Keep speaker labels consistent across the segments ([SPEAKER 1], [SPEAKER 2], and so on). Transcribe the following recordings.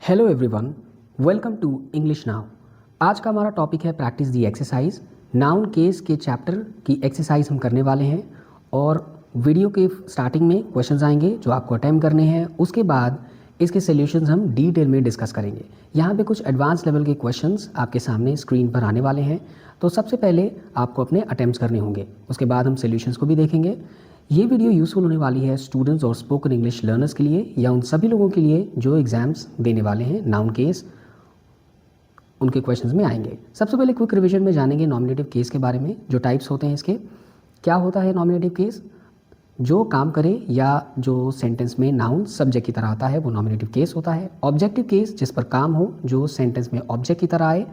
[SPEAKER 1] Hello everyone, welcome to English now. आज का हमारा टॉपिक है practice the exercise. Noun case के चैप्टर की एक्सरसाइज हम करने वाले हैं और वीडियो के स्टार्टिंग में क्वेश्चंस आएंगे जो आपको अटेम्प्ट करने हैं। उसके बाद इसके सॉल्यूशंस हम डिटेल में डिस्कस करेंगे। यहाँ पे कुछ एडवांस लेवल के क्वेश्चंस आपके सामने स्क्रीन पर आने वाले हैं। तो सबसे पहले आपको अपने अटेम्प्ट्स करने होंगे, उसके बाद हम सॉल्यूशंस को भी देखेंगे। ये वीडियो यूज़फुल होने वाली है स्टूडेंट्स और स्पोकन इंग्लिश लर्नर्स के लिए या उन सभी लोगों के लिए जो एग्जाम्स देने वाले हैं। नाउन केस उनके क्वेश्चंस में आएंगे। सबसे पहले क्विक रिवीजन में जानेंगे नॉमिनेटिव केस के बारे में, जो टाइप्स होते हैं इसके। क्या होता है नॉमिनेटिव केस? जो काम करे या जो सेंटेंस में नाउन सब्जेक्ट की तरह आता है वो नॉमिनेटिव केस होता है। ऑब्जेक्टिव केस जिस पर काम हो, जो सेंटेंस में ऑब्जेक्ट की तरह आए,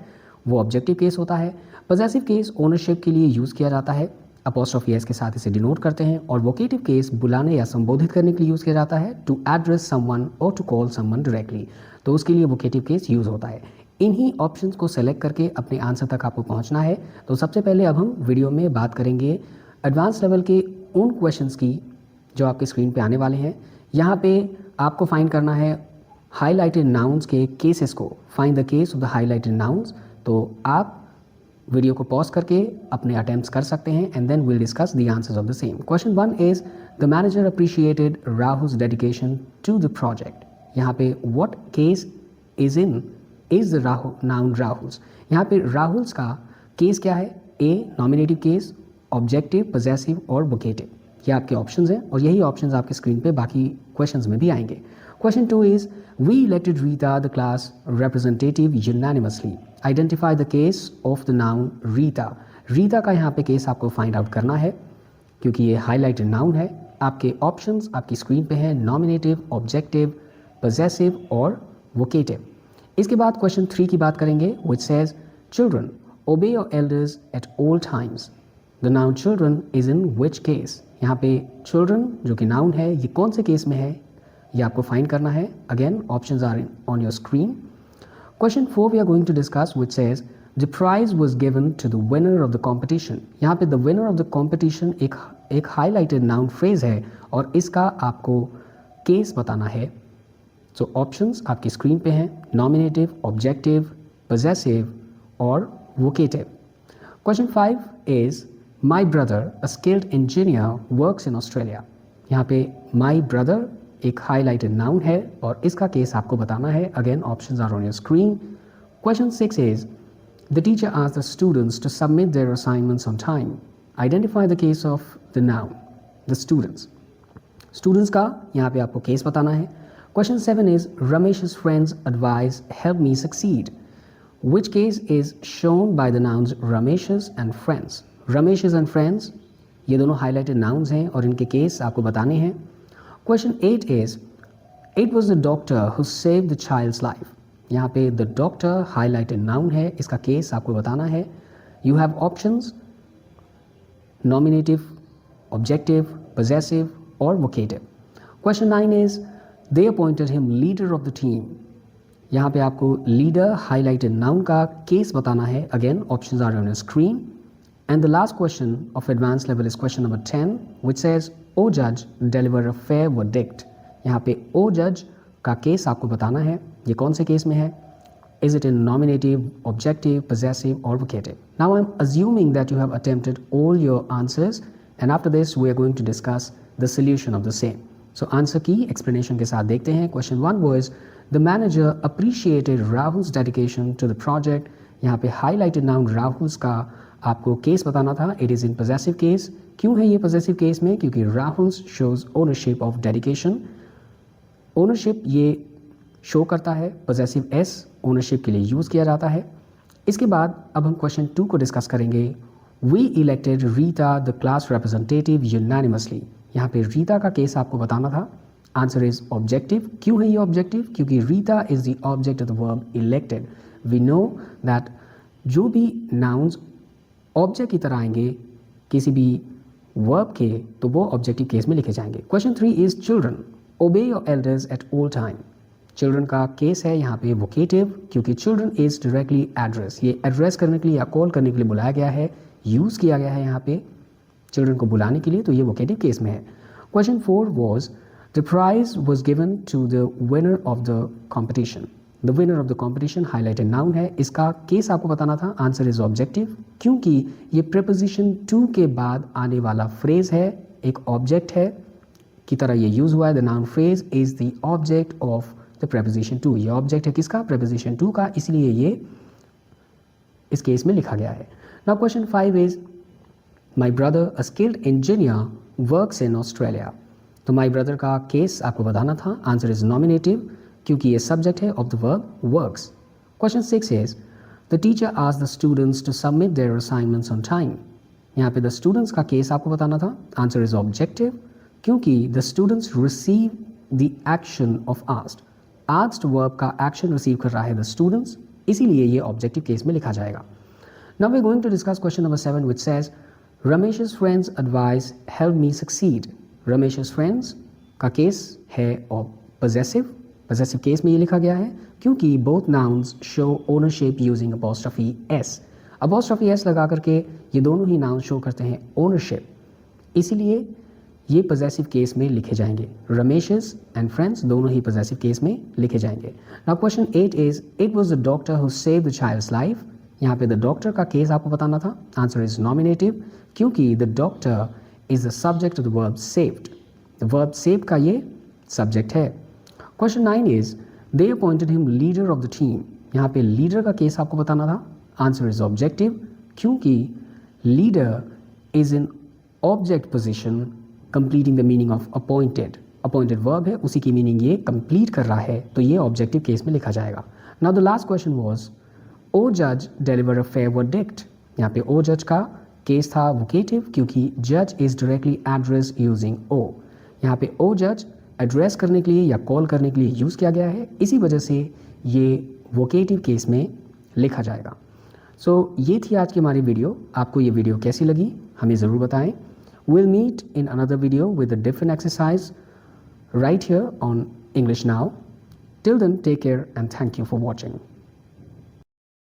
[SPEAKER 1] वो ऑब्जेक्टिव केस होता है। पॉसेसिव केस ओनरशिप के लिए यूज़ किया जाता है, अपॉस्ट्रोफी एस के साथ इसे डिनोट करते हैं। और वोकेटिव केस बुलाने या संबोधित करने के लिए यूज़ किया जाता है, टू एड्रेस समवन और टू कॉल समवन डायरेक्टली, तो उसके लिए वोकेटिव केस यूज़ होता है। इन्हीं ऑप्शंस को सेलेक्ट करके अपने आंसर तक आपको पहुंचना है। तो सबसे पहले अब हम वीडियो में बात करेंगे एडवांस लेवल के उन क्वेश्चंस की जो आपके स्क्रीन पे आने वाले हैं। यहाँ पे आपको फाइंड करना है हाईलाइटेड नाउन्स के केसेस को। Find the case of the highlighted nouns. तो आप वीडियो को पॉज करके अपने अटेम्प्ट्स कर सकते हैं and then will discuss the answers of the same. Question 1 is the manager appreciated Rahul's dedication to the project. यहाँ पे what case is the noun Rahul's. यहाँ पे राहुल्स का केस क्या है? A nominative case, objective, possessive और वोकेटिव। ये आपके ऑप्शंस हैं और यही ऑप्शंस आपके स्क्रीन पे बाकी क्वेश्चंस में भी आएंगे। Question 2 is we elected Rita the class representative unanimously. Identify the case of the noun Rita. Rita का यहाँ पे केस आपको फाइंड आउट करना है क्योंकि ये हाईलाइटेड नाउन है। आपके ऑप्शंस आपकी स्क्रीन पे हैं, नॉमिनेटिव, ऑब्जेक्टिव, पॉसेसिव और वोकेटिव। इसके बाद क्वेश्चन 3 की बात करेंगे, व्हिच सेज चिल्ड्रन ओबे your elders at all times. The noun children is in which case. यहाँ पे चिल्ड्रन जो कि नाउन है, ये कौन से केस में है ये आपको फाइंड करना है। Again options are on your screen. Question 4 we are going to discuss, which says the prize was given to the winner of the competition. यहाँ पे the winner of the competition एक highlighted noun phrase है और इसका आपको case बताना है। So options आपकी स्क्रीन पे हैं, nominative, objective, possessive और vocative. Question 5 is my brother, a skilled engineer, works in Australia. यहाँ पे my brother एक हाईलाइटेड नाउन है और इसका केस आपको बताना है। Again options are on your screen. Question 6 is the teacher asked the students to submit their assignments on time. Identify the case of the noun the students. Students का यहाँ पे आपको केस बताना है। Question 7 is Ramesh's friends advice help me succeed. Which case is shown by the nouns Ramesh's and friends. Ramesh's and friends ये दोनों highlighted nouns हैं और इनके केस आपको बताने हैं। Question 8 is, it was the doctor who saved the child's life. यहाँ पे the doctor highlighted noun है, इसका केस आपको बताना है। You have options nominative, objective, possessive और vocative. Question 9 is, they appointed him leader of the team. यहाँ पे आपको leader highlighted noun का केस बताना है। Again options are on your screen. And the last question of advanced level is question number 10, which says, O judge, deliver a fair verdict. यहाँ पे O judge का case आपको बताना है, ये कौन से केस में है? Is it in nominative, objective, possessive or vocative? Now I'm assuming that you have attempted all your answers and after this we are going to discuss the solution of the same. So answer की explanation के साथ देखते हैं। Question 1 was, the manager appreciated Rahul's dedication to the project. यहाँ पे highlighted noun Rahul's का आपको case बताना था। It is in possessive case. क्यों है ये पॉसेसिव केस में? क्योंकि Rahul shows ownership of dedication. Ownership ये शो करता है, पॉसेसिव एस ओनरशिप के लिए यूज़ किया जाता है। इसके बाद अब हम क्वेश्चन 2 को डिस्कस करेंगे। We elected Rita the class representative unanimously. यहाँ पे रीता का केस आपको बताना था। Answer is objective. क्यों है ये ऑब्जेक्टिव? क्योंकि Rita is the object of the verb elected. We know that जो भी नाउन्स ऑब्जेक्ट की तरह आएंगे किसी भी वर्ब के, तो वो ऑब्जेक्टिव केस में लिखे जाएंगे। क्वेश्चन 3 इज चिल्ड्रन ओबे your elders at all time. Children का केस है यहाँ पे वोकेटिव, क्योंकि चिल्ड्रन इज डायरेक्टली एड्रेस। ये एड्रेस करने के लिए या कॉल करने के लिए बुलाया गया है, यूज़ किया गया है यहाँ पे चिल्ड्रन को बुलाने के लिए, तो ये वोकेटिव केस में है। Question 4 was the prize was given to the winner of the competition. The winner of the competition highlighted noun है, इसका केस आपको बताना था, आंसर इज ऑब्जेक्टिव, क्योंकि ये प्रीपोजिशन टू के बाद आने वाला फ्रेज है, एक ऑब्जेक्ट है की तरह ये यूज हुआ है। The noun phrase is the object of the preposition to, ये ऑब्जेक्ट है किसका, प्रीपोजिशन टू का, इसलिए ये इस केस में लिखा गया है। Now question 5 is my brother a skilled engineer works in Australia. तो माई ब्रदर का केस आपको बताना था, आंसर इज नॉमिनेटिव, क्योंकि ये सब्जेक्ट है of the verb works. Question 6 is the teacher asked the students to submit their assignments on time. यहाँ पे द स्टूडेंट्स का केस आपको बताना था, आंसर इज ऑब्जेक्टिव, क्योंकि the students receive the action of asked, asked verb का action receive कर रहा है द स्टूडेंट्स, इसीलिए ये ऑब्जेक्टिव केस में लिखा जाएगा। Now we are going to discuss question number 7 which says Ramesh's friends advice help me succeed. Ramesh's friends का केस है और पजेसिव, पजेसिव केस में ये लिखा गया है क्योंकि both nouns show ownership using apostrophe S. Apostrophe S लगा करके ये दोनों ही नाउन शो करते हैं ओनरशिप, इसीलिए ये पजेसिव केस में लिखे जाएंगे। रमेश's एंड फ्रेंड्स दोनों ही पजेसिव केस में लिखे जाएंगे। Now question 8 is it was the doctor who saved the child's life. यहाँ पे द डॉक्टर का केस आपको बताना था, आंसर इज नॉमिनेटिव, क्योंकि the doctor is the subject of the verb saved, the verb save का ये सब्जेक्ट है। Question 9 is they appointed him leader of the team. यहाँ पे लीडर का केस आपको बताना था, आंसर इज ऑब्जेक्टिव, क्योंकि leader is in object position completing the meaning of appointed, appointed verb है, उसी की मीनिंग ये कंप्लीट कर रहा है, तो ये ऑब्जेक्टिव केस में लिखा जाएगा। Now the last question was o जज डिलीवर अ फेयर वर्डिक्ट। यहाँ पे ओ जज का केस था वोकेटिव, क्योंकि जज is directly address using O. यहाँ पे ओ जज एड्रेस करने के लिए या कॉल करने के लिए यूज़ किया गया है, इसी वजह से ये वोकेटिव केस में लिखा जाएगा। सो ये थी आज की हमारी वीडियो। आपको ये वीडियो कैसी लगी हमें ज़रूर बताएं। We'll meet in another video with a different exercise right here on English Now. Till then, take care and thank you for watching.